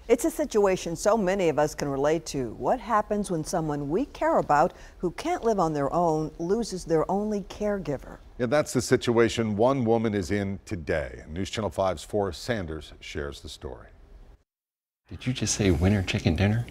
It's a situation so many of us can relate to. What happens when someone we care about who can't live on their own loses their only caregiver? Yeah, that's the situation one woman is in today. News Channel 5's Forrest Sanders shares the story. Did you just say winter chicken dinner?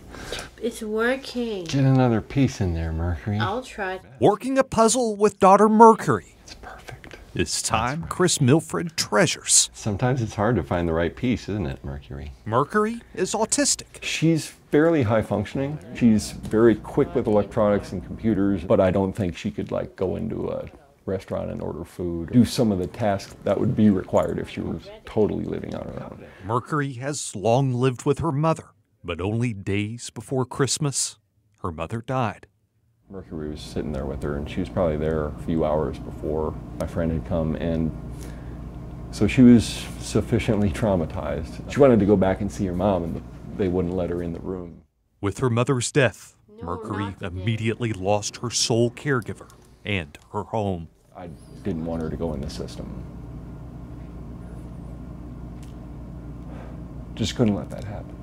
It's working. Get another piece in there, Mercury. I'll try. Working a puzzle with daughter Mercury. It's perfect. This time, Chris Milfred treasures. Sometimes it's hard to find the right piece, isn't it, Mercury? Mercury is autistic. She's fairly high functioning. She's very quick with electronics and computers, but I don't think she could go into a restaurant and order food, do some of the tasks that would be required if she was totally living on her own. Mercury has long lived with her mother, but only days before Christmas, her mother died. Mercury was sitting there with her, and she was probably there a few hours before my friend had come, and so she was sufficiently traumatized. She wanted to go back and see her mom, and they wouldn't let her in the room. With her mother's death, Mercury immediately lost her sole caregiver and her home. I didn't want her to go in the system. Just couldn't let that happen.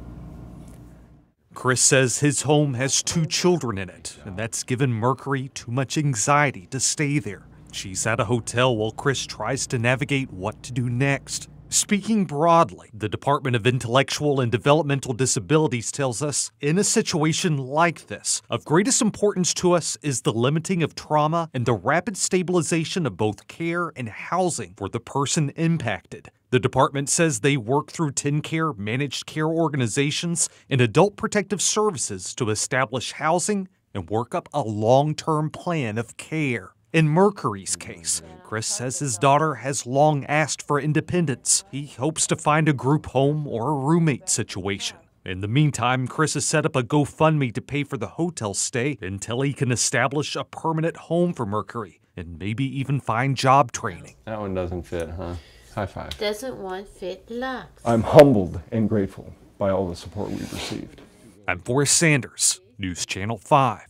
Chris says his home has 2 children in it, and that's given Mercury too much anxiety to stay there. She's at a hotel while Chris tries to navigate what to do next. Speaking broadly, the Department of Intellectual and Developmental Disabilities tells us, in a situation like this, of greatest importance to us is the limiting of trauma and the rapid stabilization of both care and housing for the person impacted. The department says they work through TennCare managed care organizations and adult protective services to establish housing and work up a long-term plan of care. In Mercury's case, Chris says his daughter has long asked for independence. He hopes to find a group home or a roommate situation. In the meantime, Chris has set up a GoFundMe to pay for the hotel stay until he can establish a permanent home for Mercury and maybe even find job training. That one doesn't fit, huh? High five. Doesn't one fit Lux? I'm humbled and grateful by all the support we've received. I'm Forrest Sanders, News Channel 5.